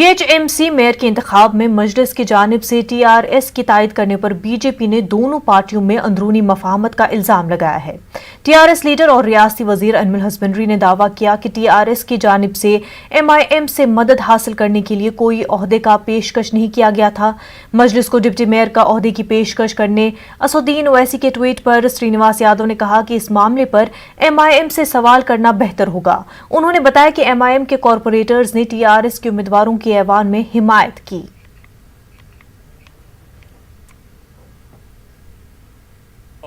GHMC mayor के इंतखाब में मजलिस की जानिब से टीआरएस की तायद करने पर बीजेपी ने दोनों पार्टियों में अंदरूनी मफाहमत का इल्जाम लगाया है। टीआरएस लीडर और रियासती वजीर एनिमल हस्बेंड्री ने दावा किया कि टीआरएस की जानिब से एमआईएम से मदद हासिल करने के लिए कोई ओहदे का पेशकश नहीं किया गया था। मजलिस को डिप्टी मेयर का ओहदे की पेशकश करने असदुद्दीन ओवैसी के ट्वीट पर श्रीनिवास यादव ने कहा कि इस मामले पर एमआईएम से सवाल करना बेहतर होगा। उन्होंने बताया कि एमआईएम के कॉरपोरेटर्स ने टीआरएस के उम्मीदवारों की ऐवान में हिमायत की।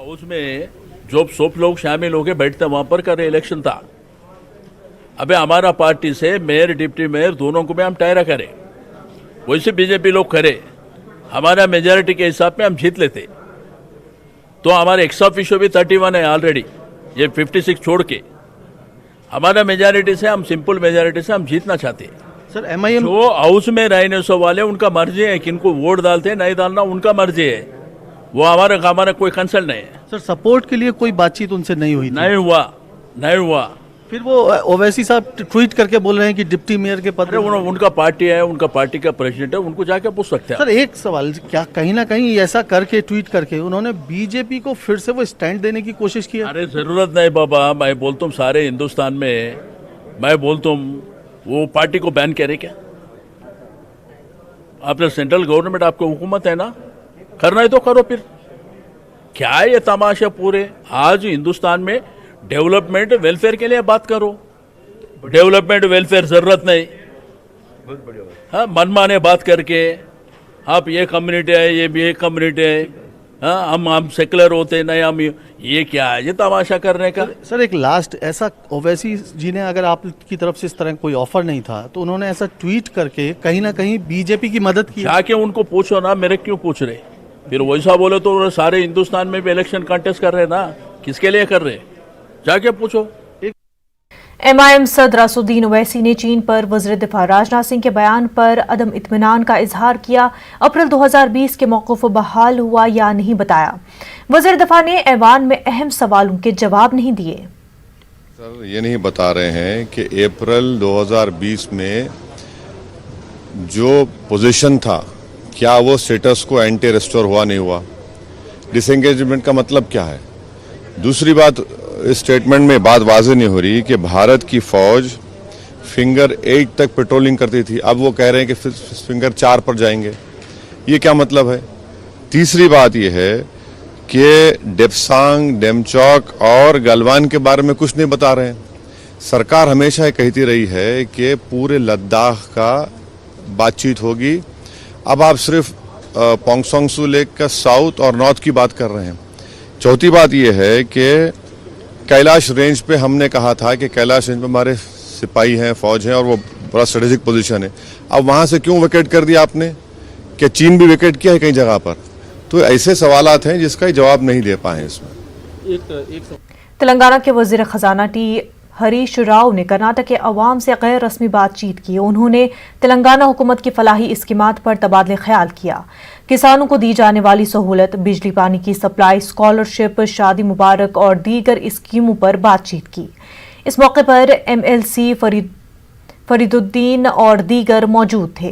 उसमें जो सब लोग शामिल होकर बैठते वहां पर कर इलेक्शन था। अबे हमारा पार्टी से मेयर डिप्टी मेयर दोनों को भी हम टायरा करें, वैसे बीजेपी लोग करे, हमारा मेजॉरिटी के हिसाब में हम जीत लेते। तो हमारे एक्स ऑफिशियो भी 31 है ऑलरेडी, ये 56 छोड़ के हमारा मेजॉरिटी से, हम सिंपल मेजॉरिटी से हम जीतना चाहते हैं। सर एमआईएम जो हाउस में रहने सो वाले उनका मर्जी है, किनको वोट डालते हैं नहीं डालना उनका मर्जी है, वो हमारा कोई कंसल्ट नहीं है। सर सपोर्ट के लिए कोई बातचीत उनसे नहीं हुई थी? नहीं हुआ। फिर वो ओवैसी साहब ट्वीट करके बोल रहे हैं कि डिप्टी मेयर के पद। उनका पार्टी है, उनका पार्टी का प्रेसिडेंट है, उनको जाके पूछ सकते हैं। सर एक सवाल, क्या कहीं ना कहीं ऐसा करके ट्वीट करके उन्होंने बीजेपी को फिर से वो स्टैंड देने की कोशिश की? अरे जरूरत नहीं बाबा, मैं बोलता हूँ सारे हिंदुस्तान में, मैं बोलता हूँ वो पार्टी को बैन करे क्या? आपने सेंट्रल गवर्नमेंट, आपको हुकूमत है ना, करना है तो करो। फिर क्या है ये तमाशा पूरे? आज हिंदुस्तान में डेवलपमेंट वेलफेयर के लिए बात करो, डेवलपमेंट वेलफेयर जरूरत नहीं। हाँ, मनमाने बात करके आप ये कम्युनिटी है, ये भी एक कम्युनिटी है, हाँ हम सेकुलर होते नहीं, हम ये क्या है ये तमाशा करने का? सर एक लास्ट, ऐसा ओवैसी जी ने अगर आपकी तरफ से इस तरह कोई ऑफर नहीं था तो उन्होंने ऐसा ट्वीट करके कहीं ना कहीं बीजेपी की मदद की? जाके उनको पूछो ना, मेरे क्यों पूछ रहे? फिर वैसा बोले तो सारे हिंदुस्तान में भी इलेक्शन कंटेस्ट कर रहे ना, किसके लिए कर रहे? जाके पूछो। एमआईएम सदर असदुद्दीन ओवैसी ने चीन पर वज़ीर दिफा राजनाथ सिंह के बयान पर अदम इत्मीनान का इजहार किया। अप्रैल 2020 के मौक़िफ़ बहाल हुआ या नहीं बताया। वज़ीर दिफा ने ऐवान में अहम सवालों के जवाब नहीं दिए। सर ये नहीं बता रहे हैं कि अप्रैल 2020 में जो पोजीशन था, क्या वो स्टेटस को एंटी रेस्टोर हुआ नहीं हुआ? डिसएंगेजमेंट का मतलब क्या है? दूसरी बात, इस स्टेटमेंट में बात वाज़ेह नहीं हो रही कि भारत की फौज फिंगर 8 तक पेट्रोलिंग करती थी, अब वो कह रहे हैं कि फिंगर 4 पर जाएंगे। ये क्या मतलब है? तीसरी बात ये है कि डेप्सांग, डेमचौक और गलवान के बारे में कुछ नहीं बता रहे हैं। सरकार हमेशा कहती रही है कि पूरे लद्दाख का बातचीत होगी, अब आप सिर्फ पोंगसोंग सू लेक का साउथ और नॉर्थ की बात कर रहे हैं। चौथी बात यह है कि कैलाश रेंज पे हमने कहा था कि कैलाश रेंज पे हमारे सिपाही हैं, फौज हैं और वो बड़ा स्ट्रेटेजिक पोजीशन है। अब वहां से क्यों विकेट कर दिया आपने? क्या चीन भी विकेट किया है कई जगह पर? तो ऐसे सवालात हैं जिसका जवाब नहीं दे पाए इसमें। तेलंगाना के वजीर खजाना टी हरीश राव ने कर्नाटक के अवाम से गैर रस्मी बातचीत की। उन्होंने तेलंगाना हुकूमत की फलाही स्कीमात पर तबादले ख्याल किया। किसानों को दी जाने वाली सहूलत, बिजली पानी की सप्लाई, स्कॉलरशिप, शादी मुबारक और दीगर स्कीमों पर बातचीत की। इस मौके पर एमएलसी फरीदुद्दीन और दीगर मौजूद थे।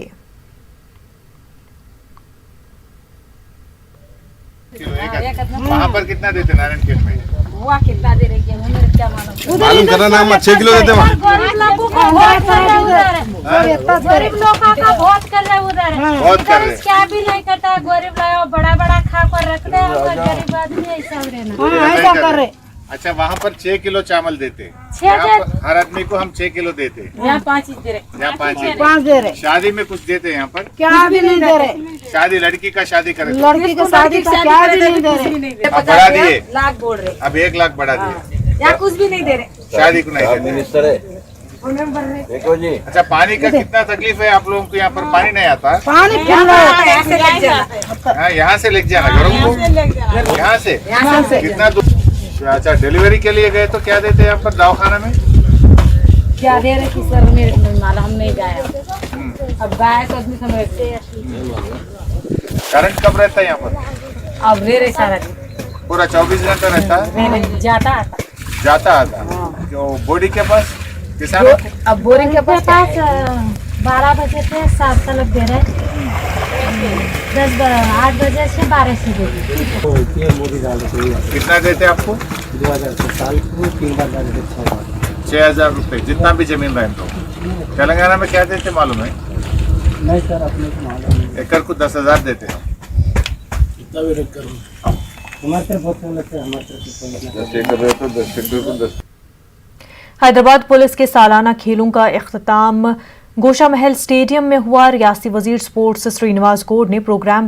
वहाँ पर कितना देते नारायणखेत में? वहाँ कितना दे रही है क्या मालूम करना ना, हम 6 किलो देते वहाँ। गरीब लोगों को वोट कर रहे उधर, गरीब लोगों का वोट कर रहे उधर, इधर क्या भी नहीं करता। गरीब लोग बड़ा बड़ा खा कर रखते हैं, गरीब आदमी ऐसा ऐसा कर रहे। अच्छा, वहाँ पर 6 किलो चावल देते, हर आदमी को हम 6 किलो देते, यहाँ 5 दे रहे, यहाँ 5 दे रहे। शादी में कुछ देते हैं यहाँ पर? क्या भी नहीं दे रहे। शादी लड़की का शादी करे, लड़की को शादी क्या भी नहीं दे रहे। अब बढ़ा दिए, लाख बोल रहे, अब 1 लाख बढ़ा दिए, यहाँ कुछ भी नहीं दे रहे, शादी को नहीं मिनिस्टर है। अच्छा, पानी का कितना तकलीफ है आप लोगों को? यहाँ पर पानी नहीं आता? पानी यहाँ से लेके जाना घरों को, यहाँ से कितना दूर? अच्छा, डिलीवरी के लिए गए तो क्या देते हैं यहाँ पर दवाखाना में? क्या दे रहे कि सर मेरे मालूम, हम नहीं गए। अब गाय तो आदमी समझते हैं। करंट कब रहता है यहाँ पर? अब रह रहे सारा दिन, पूरा 24 घंटा रहता है? जाता आता जो बॉडी के पास किसान, अब बोरिंग के पास 12 बजे से 7 तक दे रहे हैं। 8 बजे से 12 से दे रहे हैं। कितना देते आपको? 2000 साल को 3 बार डालते 6,000 रुपये, जितना भी जमीन रहे तो। तेलंगाना में क्या देते मालूम है? नहीं सर, अपने को मालूम एकड़ को 10,000 देते हैं। कितना भी रख करूँ हमारे तरफ बहुत कम लगता है, हमारे तरफ 10 एकड़ रहे तो 10 एकड़ को 10। हैदराबाद पुलिस के सालाना खेलों का इख्तिताम गोशा महल स्टेडियम में हुआ। रियासती वजीर स्पोर्ट्स श्रीनिवास गौड़ ने प्रोग्राम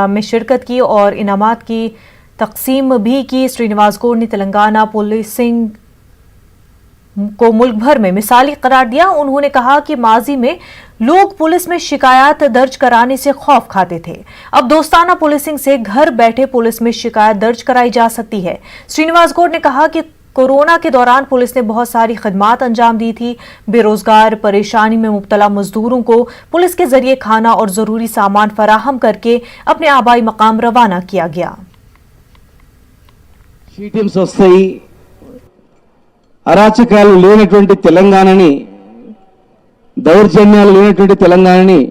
में शिरकत की और इनामात की तकसीम भी की। श्रीनिवास गौड़ ने तेलंगाना पुलिसिंग को मुल्क भर में मिसाली करार दिया। उन्होंने कहा कि माजी में लोग पुलिस में शिकायत दर्ज कराने से खौफ खाते थे, अब दोस्ताना पुलिसिंग से घर बैठे पुलिस में शिकायत दर्ज कराई जा सकती है। श्रीनिवास गौड़ ने कहा कि कोरोना के दौरान पुलिस ने बहुत सारी खदमात अंजाम दी थी। बेरोजगार, परेशानी में मुब्तला मजदूरों को पुलिस के जरिए खाना और जरूरी सामान फराहम करके अपने आबाई मकाम रवाना किया गया। టీమ్స్ వస్తాయి, అరాచకాలు లేనటువంటి తెలంగాణని, దౌర్జన్యాలు లేనటువంటి తెలంగాణని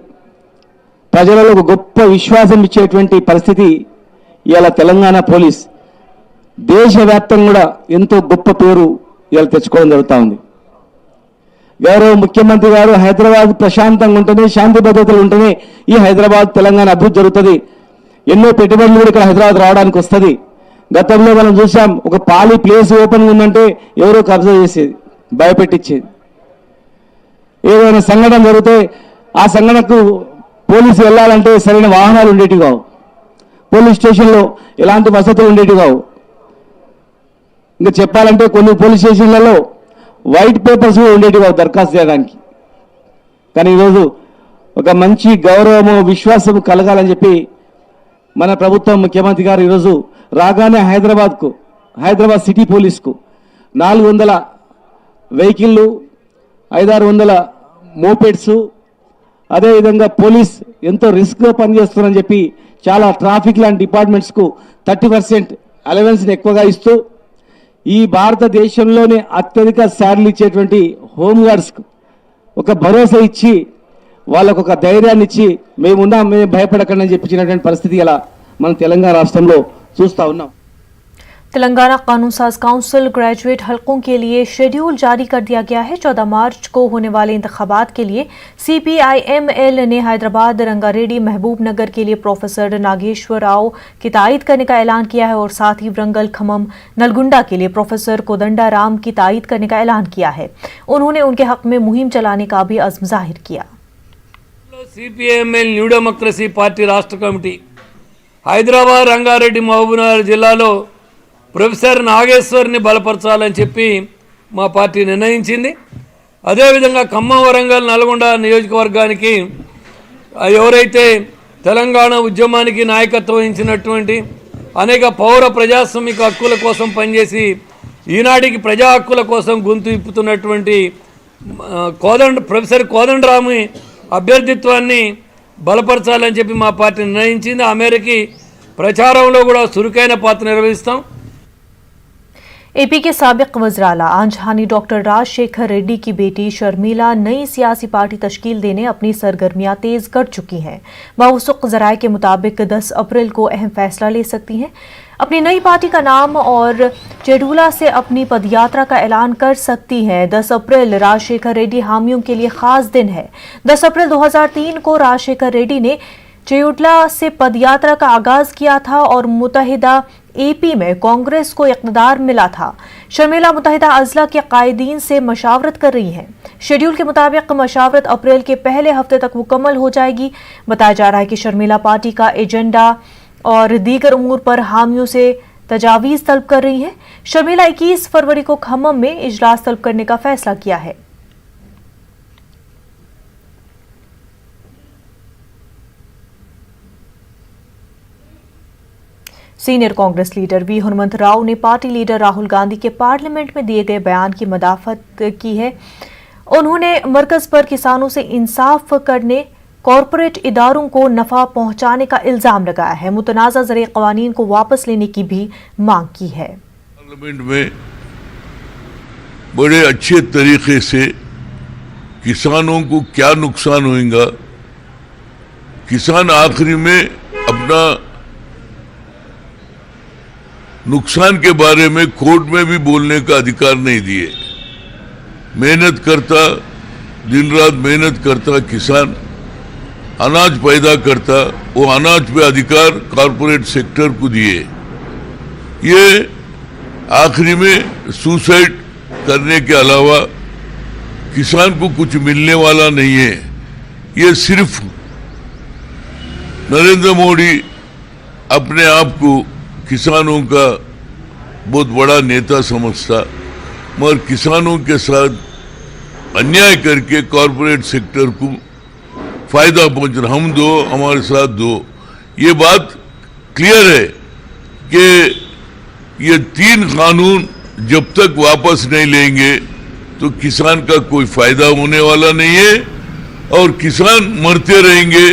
ప్రజలలో ఒక గొప్ప విశ్వాసం ఇచ్చేటువంటి పరిస్థితి ఇవాళ తెలంగాణ పోలీస్ దేశవ్యాప్తంగా కూడా ఎంతో గొప్ప పేరు ఇవాళ తెచ్చుకోవడం జరుగుతూ ఉంది. గౌరవ ముఖ్యమంత్రి గారు హైదరాబాద్ ప్రశాంతంగా ఉంటేనే, శాంతి భద్రతలు ఉంటేనే ఈ హైదరాబాద్ తెలంగాణ అభివృద్ధి జరుగుతుంది. ఎన్నో పెట్టుబడులు కూడా ఇక్కడ హైదరాబాద్ రావడానికి వస్తుంది. గతంలో మనం చూసాం, ఒక పాలి ప్లేస్ ఓపెన్ ఉందంటే ఎవరో కబ్జా చేసేది, భయపెట్టించేది. ఏదైనా సంఘటన జరిగితే ఆ సంఘటనకు పోలీసు వెళ్ళాలంటే సరైన వాహనాలు ఉండేటివి కావు, పోలీస్ స్టేషన్లో ఎలాంటి వసతులు ఉండేటివి కావు. ఇంకా చెప్పాలంటే కొన్ని పోలీస్ స్టేషన్లలో వైట్ పేపర్స్ కూడా ఉండేటివి కావు దరఖాస్తు చేయడానికి. కానీ ఈరోజు ఒక మంచి గౌరవము, విశ్వాసము కలగాలని చెప్పి మన ప్రభుత్వం, ముఖ్యమంత్రి గారు ఈరోజు రాగానే హైదరాబాద్ సిటీ పోలీస్కు 400 వెహికల్లు, 500-600 మోపెడ్స్, అదేవిధంగా పోలీస్ ఎంతో రిస్క్గా పనిచేస్తున్నారని చెప్పి చాలా ట్రాఫిక్ లాంటి డిపార్ట్మెంట్స్కు 30% అలవెన్స్ని ఎక్కువగా ఇస్తూ ఈ భారతదేశంలోనే అత్యధిక శాలరీలు ఇచ్చేటువంటి హోంగార్డ్స్కు ఒక భరోసా ఇచ్చి వాళ్ళకు ఒక ధైర్యాన్ని ఇచ్చి మేమున్నాం, మేము భయపడకండి అని చెప్పించినటువంటి పరిస్థితి ఇలా మన తెలంగాణ రాష్ట్రంలో చూస్తూ ఉన్నాం. तेलंगाना कानून साज काउंसिल ग्रेजुएट हलकों के लिए शेड्यूल जारी कर दिया गया है। 14 मार्च को होने वाले इंतखाबात के लिए CPIML ने हैदराबाद, रंगारेड्डी, महबूब नगर के लिए प्रोफेसर नागेश्वर राव की तायद करने का ऐलान किया है और साथ ही वरंगल, खम्मम, नलगुंडा के लिए प्रोफेसर कोदंडा राम की तायद करने का ऐलान किया है। उन्होंने उनके हक में मुहिम चलाने का भी अज़्म जाहिर किया। CPIML న్యూ డెమోక్రసీ పార్టీ రాష్ట్ర కమిటీ హైదరాబాద్, రంగారెడ్డి, మహబూబ్నగర్ జిల్లాలో ప్రొఫెసర్ నాగేశ్వర్ని బలపరచాలని చెప్పి మా పార్టీ నిర్ణయించింది. అదేవిధంగా ఖమ్మం, వరంగల్, నల్గొండ నియోజకవర్గానికి ఎవరైతే తెలంగాణ ఉద్యమానికి నాయకత్వం వహించినటువంటి అనేక పౌర ప్రజాస్వామిక హక్కుల కోసం పనిచేసి ఈనాటికి ప్రజా హక్కుల కోసం గొంతు ఇప్పుతున్నటువంటి ప్రొఫెసర్ కోదండరాము అభ్యర్థిత్వాన్ని బలపరచాలని చెప్పి మా పార్టీ నిర్ణయించింది. ఆ మేరకి ప్రచారంలో కూడా చురుకైన పాత్ర నిర్వహిస్తాం. एपी के साबिक वज़राला आंजहानी डॉक्टर राजशेखर रेड्डी की बेटी शर्मिला नई सियासी पार्टी तश्कील देने अपनी सरगर्मियां तेज कर चुकी हैं। मौसूक ज़राए के मुताबिक 10 अप्रैल को अहम फैसला ले सकती हैं। अपनी नई पार्टी का नाम और चेडूला से अपनी पदयात्रा का ऐलान कर सकती हैं। 10 अप्रैल राजशेखर रेड्डी हामियों के लिए खास दिन है। 10 अप्रैल 2003 को राजशेखर रेड्डी ने चेडूला से पदयात्रा का आगाज किया था और मुत्तहिदा एपी में कांग्रेस को इक़्तिदार मिला था। शर्मिला मुत्तहिदा अज़ला के कायदीन से मशावरत कर रही हैं। शेड्यूल के मुताबिक मशावरत अप्रैल के पहले हफ्ते तक मुकम्मल हो जाएगी। बताया जा रहा है कि शर्मिला पार्टी का एजेंडा और दीगर उमूर पर हामियों से तजावीज़ तलब कर रही हैं। शर्मिला 21 फरवरी को खम्मम में इजलास तलब करने का फैसला किया है। Senior Congress leader V Hanumantha Rao ने पार्टी लीडर राहुल गांधी के पार्लियामेंट में दिए गए बयान की मदाफत की है। उन्होंने मरकज पर किसानों से इंसाफ करने, कॉरपोरेट इदारों को नफा पहुंचाने का इल्जाम लगाया है। मुतनाज़ा ज़रिए क़वानीन को वापस लेने की भी मांग की है। पार्लियामेंट में बड़े अच्छे तरीके से किसानों को क्या नुकसान होगा, किसान आखिरी में अपना नुकसान के बारे में कोर्ट में भी बोलने का अधिकार नहीं दिए। मेहनत करता, दिन रात मेहनत करता किसान, अनाज पैदा करता, वो अनाज पे अधिकार कॉरपोरेट सेक्टर को दिए। ये आखिरी में सुसाइड करने के अलावा किसान को कुछ मिलने वाला नहीं है। ये सिर्फ नरेंद्र मोदी अपने आप को किसानों का बहुत बड़ा नेता समझता, मगर किसानों के साथ अन्याय करके कॉरपोरेट सेक्टर को फायदा पहुंच रहा। हम दो, हमारे साथ दो, ये बात क्लियर है कि ये 3 कानून जब तक वापस नहीं लेंगे तो किसान का कोई फायदा होने वाला नहीं है और किसान मरते रहेंगे,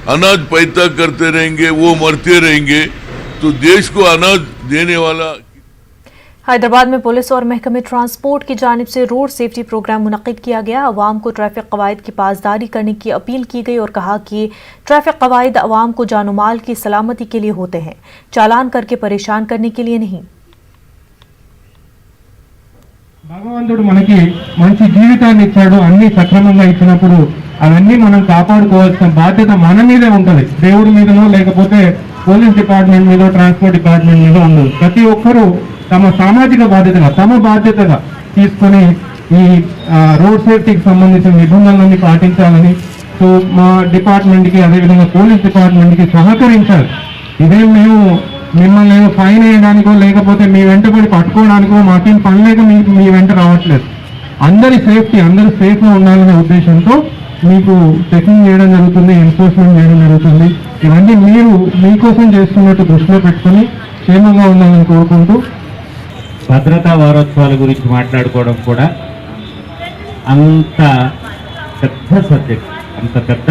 अनाज पैदा करते रहेंगे, वो मरते रहेंगे, तो देश को अनाज देने वाला। हैदराबाद में पुलिस और महकमे ट्रांसपोर्ट की जानिब से रोड सेफ्टी प्रोग्राम मुनक्किद किया गया। अवाम को ट्रैफिक कवायद की पासदारी करने की अपील की गई और कहा कि ट्रैफिक कवायद अवाम को जानो माल की सलामती के लिए होते हैं, चालान करके परेशान करने के लिए नहीं। భగవంతుడు మనకి మంచి జీవితాన్ని ఇచ్చాడు, అన్ని సక్రమంగా ఇచ్చినప్పుడు అవన్నీ మనం కాపాడుకోవాల్సిన బాధ్యత మన మీదే ఉంటుంది, దేవుడి మీదనో లేకపోతే పోలీస్ డిపార్ట్మెంట్ మీద, ట్రాన్స్పోర్ట్ డిపార్ట్మెంట్ మీద ఉండదు. ప్రతి ఒక్కరూ తమ సామాజిక బాధ్యతగా, తమ బాధ్యతగా తీసుకొని ఈ రోడ్ సేఫ్టీకి సంబంధించిన నిబంధనలన్నీ పాటించాలని, సో మా డిపార్ట్మెంట్కి అదేవిధంగా పోలీస్ డిపార్ట్మెంట్కి సహకరించాలి. ఇదేం మేము మిమ్మల్ని ఫైన్ వేయడానికో లేకపోతే మీ వెంటబడి పట్టుకోవడానికో మాకేం పని లేక మీ వెంట రావట్లేదు. అందరి సేఫ్టీ, అందరూ సేఫ్గా ఉండాలనే ఉద్దేశంతో మీకు చెకింగ్ చేయడం జరుగుతుంది, ఎన్ఫోర్స్మెంట్ చేయడం జరుగుతుంది. ఇవన్నీ మీరు మీకోసం చేస్తున్నట్టు దృష్టిలో పెట్టుకొని క్షేమంగా ఉండాలని కోరుకుంటూ, భద్రతా వారోత్సవాల గురించి మాట్లాడుకోవడం కూడా అంత పెద్ద సబ్జెక్ట్, అంత పెద్ద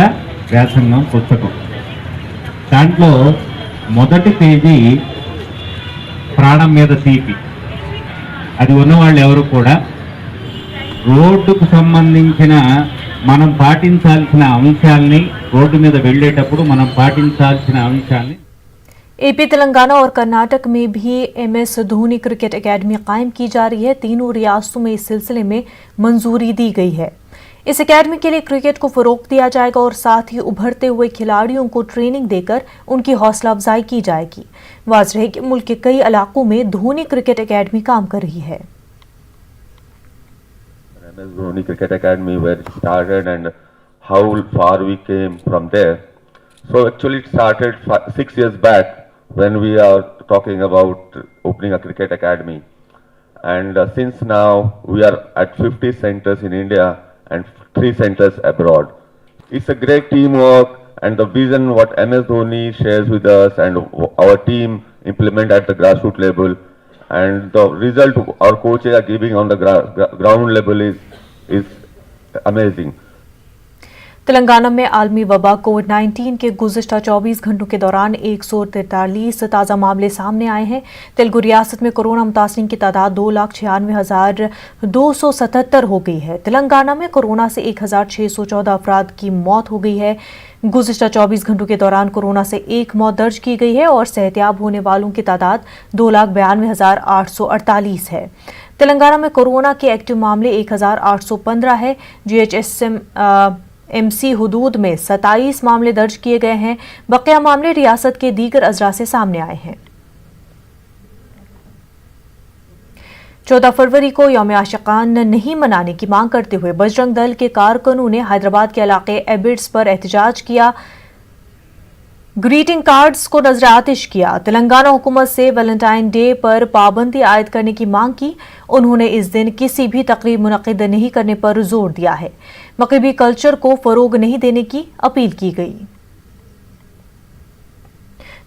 వ్యాసంగం పుస్తకం. దాంట్లో మొదటి పేజీ ప్రాణం మీద తీపి. అది ఉన్నవాళ్ళు ఎవరు కూడా రోడ్డుకు సంబంధించిన మనం పాటించాల్సిన అంశాలని, రోడ్డు మీద వెళ్ళేటప్పుడు మనం పాటించాల్సిన అంశాలని एपी, तेलंगाना और कर्नाटक में भी MS धोनी क्रिकेट एकेडमी कायम की जा रही है। तीनों रियासतों में इस सिलसिले में मंजूरी दी गई है। इस एकेडमी के लिए क्रिकेट को फरोग दिया जाएगा और साथ ही उभरते हुए खिलाड़ियों को ट्रेनिंग देकर उनकी हौसला अफजाई की जाएगी। वाज़ेह है कि मुल्क के कई इलाकों में धोनी क्रिकेट एकेडमी काम कर रही है। MS Dhoni Cricket Academy, where it started and how far we came from there. So actually it started 6 years back when we are talking about opening a cricket academy, and since now we are at 50 centers in India and 3 centers abroad. It's a great teamwork, and the vision what MS Dhoni shares with us and our team implement at the grassroots level, and the result our coaches are giving on the ground level is amazing. Telangana में आलमी वबा कोविड-19 के गुज़िश्ता 24 घंटों के दौरान 143 ताज़ा मामले सामने आए हैं। तेलुगु रियासत में कोरोना मुतासिरीन की तादाद 2,96,277 हो गई है। तेलंगाना में कोरोना से 1,614 अफराद की मौत हो गई है। गुज़िश्ता 24 घंटों के दौरान कोरोना से 1 मौत दर्ज की गई है और सेहतियाब होने वालों की तादाद 2,92,848 है। तेलंगाना में कोरोना के एक्टिव मामले 1,815 है। GHMC हुदूद में 27 मामले दर्ज किए गए हैं। बकिया मामले रियासत के दीगर अजला से सामने आए हैं। 14 फरवरी को यौम आशिकान नहीं मनाने की मांग करते हुए बजरंग दल के कारकुनों ने हैदराबाद के इलाके एबिड्स पर एहतजाज किया, ग्रीटिंग कार्ड्स को नजर आतिश किया। तेलंगाना हुकूमत से वैलेंटाइन डे पर पाबंदी आयद करने की मांग की। उन्होंने इस दिन किसी भी तकरीब मुनक्किद नहीं करने पर जोर दिया है। मग़रिबी कल्चर को फरोग नहीं देने की अपील की गई।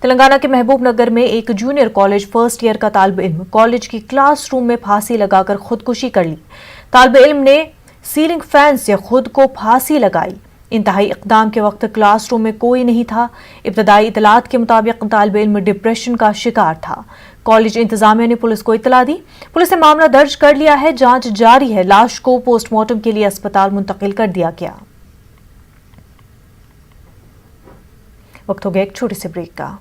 तेलंगाना के महबूब नगर में एक जूनियर कॉलेज फर्स्ट ईयर का तालिब इल्म कॉलेज की क्लासरूम में फांसी लगाकर खुदकुशी कर ली। तालिब इल्म ने सीलिंग फैन से खुद को फांसी लगाई। इंतहाई इक़दाम के वक्त क्लासरूम में कोई नहीं था। इब्तदाई इतलात के मुताबिक तालिब इल्म डिप्रेशन का शिकार था। कॉलेज इंतजामिया ने पुलिस को इतला दी। पुलिस ने मामला दर्ज कर लिया है, जांच जारी है। लाश को पोस्टमार्टम के लिए अस्पताल मुंतकिल कर दिया गया। वक्त हो गया एक छोटे से ब्रेक का।